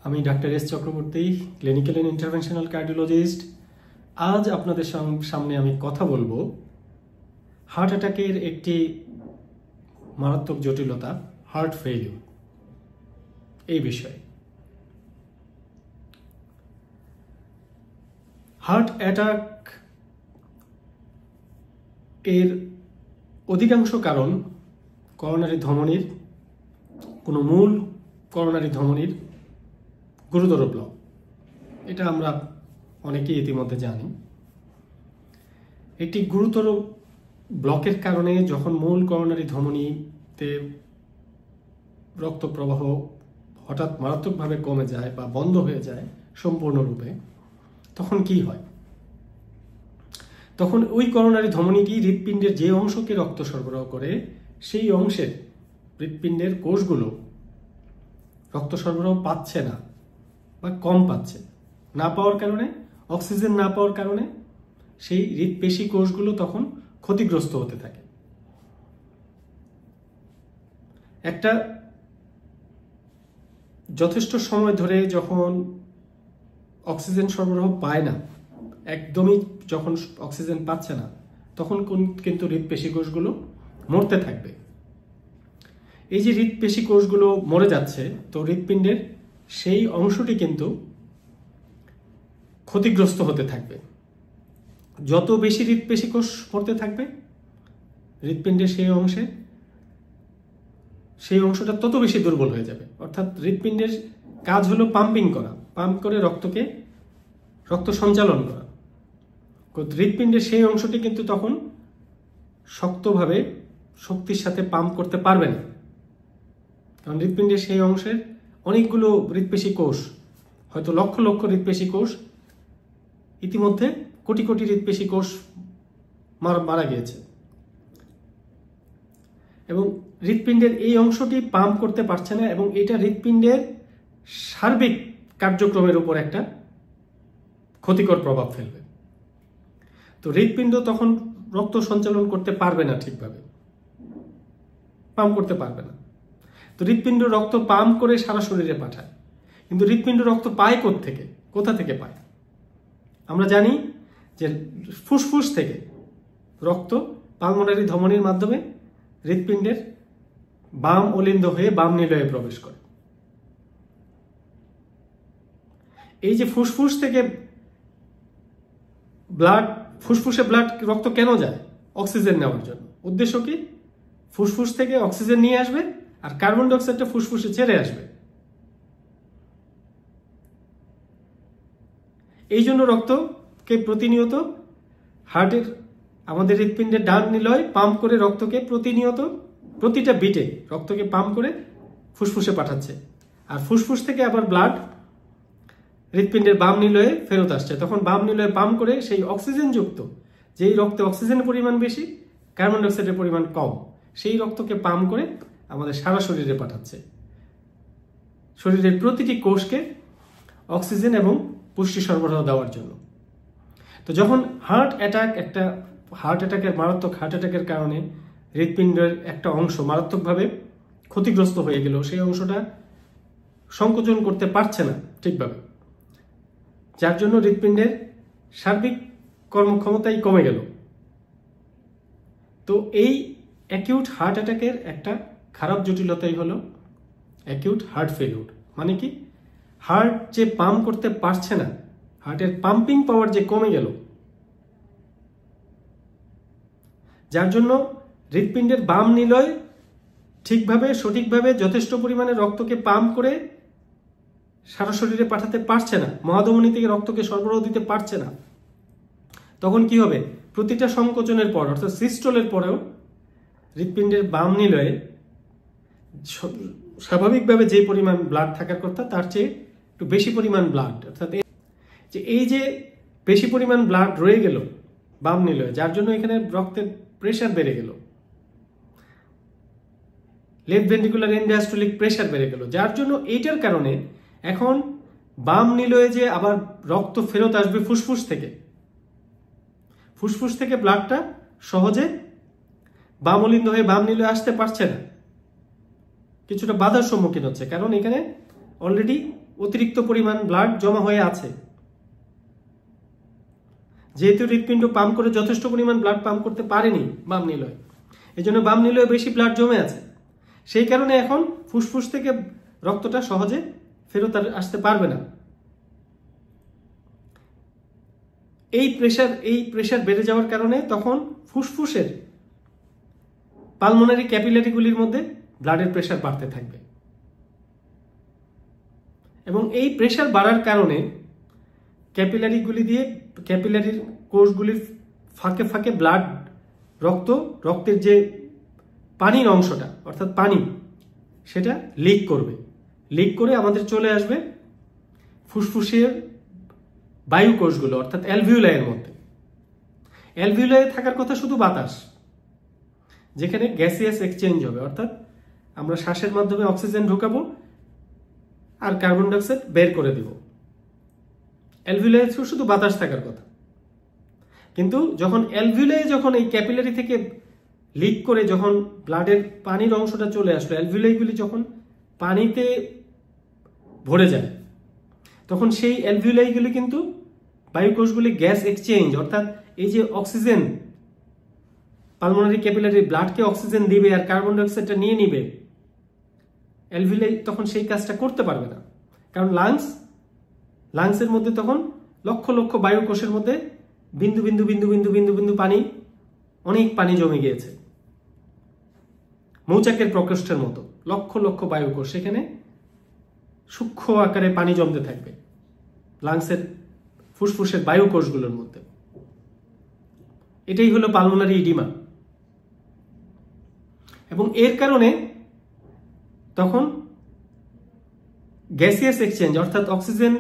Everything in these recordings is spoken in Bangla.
আমি doctor S Chakraborty, clinical and interventional cardiologist. আজ আপনাদের সামনে আমি কথা বলবো হার্ট অ্যাটাকের একটি মারাত্মক জটিলতা, হার্ট ফেইলিউর, এই বিষয়ে। হার্ট অ্যাটাক এর অধিকাংশ কারণ করোনারি ধমনির কোনো মূল করোনারি ধমনির গুরুতর ব্লক। এটা আমরা অনেকেই ইতিমধ্যে জানি। একটি গুরুতর ব্লকের কারণে যখন মূল করোনারি ধমনীতে রক্ত প্রবাহ হঠাৎ মারাত্মকভাবে কমে যায় বা বন্ধ হয়ে যায় সম্পূর্ণরূপে, তখন কি হয়? তখন ওই করোনারি ধমনীটি হৃৎপিণ্ডের যে অংশকে রক্ত সরবরাহ করে সেই অংশের হৃৎপিণ্ডের কোষগুলো রক্ত সরবরাহ পাচ্ছে না বা কম পাচ্ছে। না পাওয়ার কারণে, অক্সিজেন না পাওয়ার কারণে সেই হৃৎপেশি কোষগুলো তখন ক্ষতিগ্রস্ত হতে থাকে। একটা যথেষ্ট সময় ধরে যখন অক্সিজেন সরবরাহ পায় না, একদমই যখন অক্সিজেন পাচ্ছে না, তখন কিন্তু হৃৎপেশি কোষগুলো মরতে থাকবে। এই যে হৃৎপেশি কোষগুলো মরে যাচ্ছে, তো হৃৎপিণ্ডের সেই অংশটি কিন্তু ক্ষতিগ্রস্ত হতে থাকবে। যত বেশি হৃৎপেশি কোষ মরতে থাকবে হৃৎপিণ্ডের সেই অংশটা তত বেশি দুর্বল হয়ে যাবে। অর্থাৎ হৃৎপিণ্ডের কাজ হলো পাম্পিং করা, পাম্প করে রক্ত সঞ্চালন করা। হৃৎপিণ্ডের সেই অংশটি কিন্তু তখন শক্তভাবে শক্তির সাথে পাম্প করতে পারবে না, কারণ হৃৎপিণ্ডের সেই অংশের অনেকগুলো হৃৎপেশি কোষ, হয়তো লক্ষ লক্ষ হৃৎপেশি কোষ, ইতিমধ্যে কোটি কোটি হৃৎপেশি কোষ মারা গিয়েছে, এবং হৃৎপিণ্ডের এই অংশটি পাম্প করতে পারছে না, এবং এটা হৃৎপিণ্ডের সার্বিক কার্যক্রমের উপর একটা ক্ষতিকর প্রভাব ফেলবে। তো হৃৎপিণ্ড তখন রক্ত সঞ্চালন করতে পারবে না, ঠিকভাবে পাম্প করতে পারবে না। তো হৃৎপিণ্ড রক্ত পাম্প করে সারা শরীরে পাঠায়, কিন্তু হৃৎপিণ্ড রক্ত পায় কোথা থেকে পায়? আমরা জানি যে ফুসফুস থেকে রক্ত পালমোনারি ধমনির মাধ্যমে হৃৎপিণ্ডের বাম অলিন্দ হয়ে বাম নিলয়ে প্রবেশ করে। এই যে ফুসফুস থেকে ফুসফুসে রক্ত কেন যায়? অক্সিজেন নেওয়ার জন্য। উদ্দেশ্য কি? ফুসফুস থেকে অক্সিজেন নিয়ে আসবে আর কার্বন ডাই অক্সাইডটা ফুসফুসে ছেড়ে আসবে। এই জন্য রক্তকে প্রতিনিয়ত আমাদের হৃৎপিণ্ডের ডান নিলয় পাম্প করে রক্তকে প্রতিনিয়ত প্রতিটা বিটে রক্তকে পাম্প করে ফুসফুসে পাঠাচ্ছে, আর ফুসফুস থেকে আবার ব্লাড হৃৎপিণ্ডের বাম নিলয়ে ফেরত আসছে। তখন বাম নিলয়ে পাম্প করে সেই অক্সিজেন যুক্ত, যেই রক্তে অক্সিজেনের পরিমাণ বেশি, কার্বন ডাই অক্সাইডের পরিমাণ কম, সেই রক্তকে পাম্প করে আমাদের সারা শরীরে পাঠাচ্ছে, শরীরের প্রতিটি কোষকে অক্সিজেন এবং পুষ্টি সরবরাহ দেওয়ার জন্য। তো যখন মারাত্মক হার্ট অ্যাটাকের কারণে হৃৎপিণ্ডের একটা অংশ মারাত্মকভাবে ক্ষতিগ্রস্ত হয়ে গেল, সেই অংশটা সংকোচন করতে পারছে না ঠিকভাবে, যার জন্য হৃৎপিণ্ডের সার্বিক কর্মক্ষমতাই কমে গেল। তো এই অ্যাকিউট হার্ট অ্যাটাকের একটা খারাপ জটিলতাই হলো অ্যাকিউট হার্ট ফেলিউর। মানে কি? হার্ট যে পাম্প করতে পারছে না, হার্টের পাম্পিং পাওয়ার যে কমে গেল, যার জন্য হৃৎপিণ্ডের বাম নিলয় সঠিকভাবে যথেষ্ট পরিমাণে রক্তকে পাম্প করে সারা শরীরে পাঠাতে পারছে না, মহাধমনী থেকে রক্তকে সরবরাহ দিতে পারছে না। তখন কি হবে? প্রতিটা সংকোচনের পর, অর্থাৎ সিস্টোলের পরেও হৃৎপিণ্ডের বাম নিলয়ে স্বাভাবিকভাবে যে পরিমাণ ব্লাড থাকার কথা তার চেয়ে একটু বেশি পরিমাণ ব্লাড, অর্থাৎ এই যে বেশি পরিমাণ ব্লাড রয়ে গেল বাম নিলয়ে, যার জন্য এখানে রক্তের প্রেশার বেড়ে গেল, লেফট ভেন্ট্রিকুলার এন্ডায়াস্টোলিক প্রেশার বেড়ে গেল, যার জন্য এইটার কারণে এখন বাম নিলয়ে যে আবার রক্ত ফেরত আসবে ফুসফুস থেকে ব্লাডটা সহজে বাম অলিন্দ হয়ে বাম নিলয়ে আসতে পারছে না, কিছুটা বাধার সম্মুখীন হচ্ছে, কারণ এখানে অলরেডি অতিরিক্ত পরিমাণ ব্লাড জমা হয়ে আছে। যেহেতু হৃৎপিণ্ড পাম্প করে যথেষ্ট পরিমাণ ব্লাড পাম্প করতে পারেনি বাম নিলয়, এই জন্য বাম নিলয়ে বেশি ব্লাড জমে আছে। সেই কারণে এখন ফুসফুস থেকে রক্তটা সহজে ফেরত আসতে পারবে না। এই প্রেশার বেড়ে যাওয়ার কারণে তখন ফুসফুসের পালমোনারি ক্যাপিলারিগুলির মধ্যে ব্লাডের প্রেশার বাড়তে থাকবে, এবং এই প্রেশার বাড়ার কারণে ক্যাপিলারির কোষগুলির ফাঁকে ফাঁকে ব্লাড রক্তের যে পানির অংশটা অর্থাৎ পানি সেটা লিক করে আমাদের চলে আসবে ফুসফুসের বায়ু কোষগুলো অর্থাৎ অ্যালভিওলাইয়ের মধ্যে। অ্যালভিওলাইয়ে থাকার কথা শুধু বাতাস, যেখানে গ্যাসিয়াস এক্সচেঞ্জ হবে, অর্থাৎ আমরা শ্বাসের মাধ্যমে অক্সিজেন ঢোকাবো আর কার্বন ডাইঅক্সাইড বের করে দিব। অ্যালভিওলাইয়ে শুধু বাতাস থাকার কথা, কিন্তু যখন এই ক্যাপিলারি থেকে লিক করে যখন ব্লাডের পানির অংশটা চলে আসলো, অ্যালভিওলাইগুলি যখন পানিতে ভরে যায়, তখন সেই অ্যালভিওলাইগুলি কিন্তু বায়ুকোষগুলি গ্যাস এক্সচেঞ্জ অর্থাৎ এই যে অক্সিজেন পালমোনারি ক্যাপিলারি ব্লাডকে অক্সিজেন দিবে আর কার্বন ডাইঅক্সাইডটা নিয়ে নিবে, অ্যালভিওলাই তখন সেই কাজটা করতে পারবে না। কারণ লাংসের মধ্যে তখন লক্ষ লক্ষ বায়ুকোষের মধ্যে বিন্দু বিন্দু বিন্দু বিন্দু বিন্দু বিন্দু পানি, অনেক পানি জমে গিয়েছে। মৌচাকের প্রকোষ্ঠের মতো লক্ষ লক্ষ বায়ুকোষ, সেখানে সূক্ষ্ম আকারে পানি জমতে থাকবে লাংসের ফুসফুসের বায়ুকোষগুলোর মধ্যে। এটাই হলো পালমোনারি ইডিমা, এবং এর কারণে তখন গ্যাসিয়াস এক্সচেঞ্জ অর্থাৎ অক্সিজেন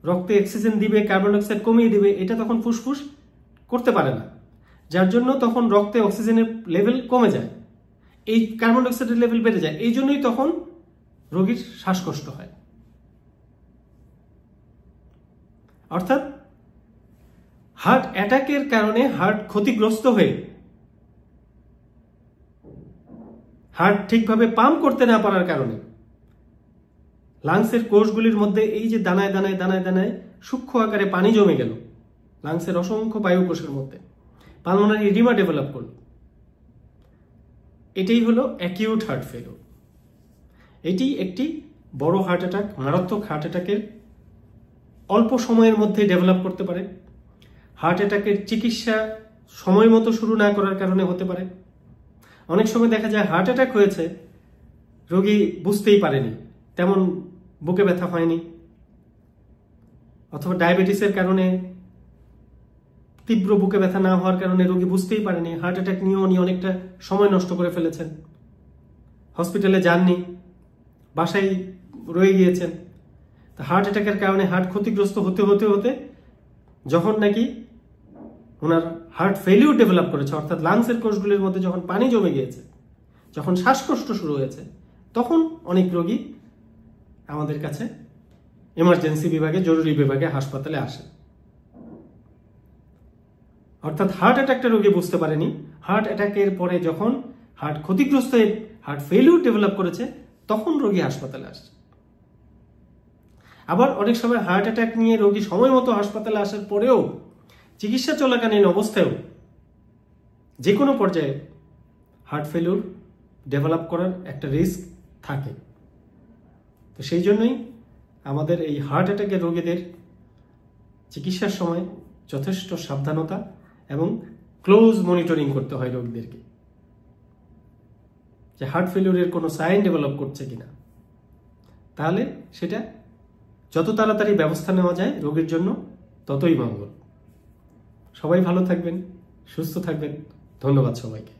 রক্তে অক্সিজেন দিবে, কার্বন ডাইঅক্সাইড কমিয়ে দিবে, এটা তখন ফুসফুস করতে পারে না, যার জন্য তখন রক্তে অক্সিজেনের লেভেল কমে যায়, এই কার্বন ডাইঅক্সাইডের লেভেল বেড়ে যায়। এই জন্যই তখন রোগীর শ্বাসকষ্ট হয়। অর্থাৎ হার্ট অ্যাটাকের কারণে হার্ট ক্ষতিগ্রস্ত হয়ে হার্ট ঠিকভাবে পাম্প করতে না পারার কারণে লাংসের কোষগুলির মধ্যে এই যে দানায় দানায় দানায় দানায় সূক্ষ্ম আকারে পানি জমে গেল লাংসের অসংখ্য বায়ুকোষের মধ্যে, পালমোনারি ইডিমা ডেভেলপ করল। এটাই হলো অ্যাকিউট হার্ট ফেলিওর। এটি একটি বড় হার্ট অ্যাটাক, মারাত্মক হার্ট অ্যাটাকের অল্প সময়ের মধ্যে ডেভেলপ করতে পারে। হার্ট অ্যাটাকের চিকিৎসা সময় মতো শুরু না করার কারণে হতে পারে। অনেক সময় দেখা যায় হার্ট অ্যাটাক হয়েছে, রোগী বুঝতেই পারেনি, তেমন বুকে ব্যথা হয়নি, অথবা ডায়াবেটিসের কারণে তীব্র বুকে ব্যথা না হওয়ার কারণে রোগী বুঝতেই পারেনি, হার্ট অ্যাটাক নিয়েও উনি অনেকটা সময় নষ্ট করে ফেলেছেন, হসপিটালে যাননি, বাসায় রয়ে গিয়েছেন। হার্ট অ্যাটাকের কারণে হার্ট ক্ষতিগ্রস্ত হতে হতে হতে যখন নাকি ওনার হার্ট ফেলিউর ডেভেলপ করেছে, অর্থাৎ লাংসের কোষগুলির মধ্যে যখন পানি জমে গিয়েছে, যখন শ্বাসকষ্ট শুরু হয়েছে, তখন অনেক রোগী আমাদের কাছে এমার্জেন্সি বিভাগে, জরুরি বিভাগে, হাসপাতালে আসে। অর্থাৎ হার্ট অ্যাটাকটা রোগী বুঝতে পারেনি, হার্ট অ্যাটাকের পরে যখন হার্ট ক্ষতিগ্রস্ত হয়ে হার্ট ফেলিউর ডেভেলপ করেছে, তখন রোগী হাসপাতালে আসছে। আবার অনেক সময় হার্ট অ্যাটাক নিয়ে রোগী সময় মতো হাসপাতালে আসার পরেও চিকিৎসা চলাকালীন অবস্থায়ও যে কোনো পর্যায়ে হার্ট ফেলিউর ডেভেলপ করার একটা রিস্ক থাকে। তো সেই জন্যই আমাদের এই হার্ট অ্যাটাকের রোগীদের চিকিৎসার সময় যথেষ্ট সাবধানতা এবং ক্লোজ মনিটরিং করতে হয় রোগীদেরকে, যে হার্ট ফেলিউরের কোনো সাইন ডেভেলপ করছে কিনা। তাহলে সেটা যত তাড়াতাড়ি ব্যবস্থা নেওয়া যায় রোগীর জন্য ততই মঙ্গল। সবাই ভালো থাকবেন, সুস্থ থাকবেন। ধন্যবাদ সবাইকে।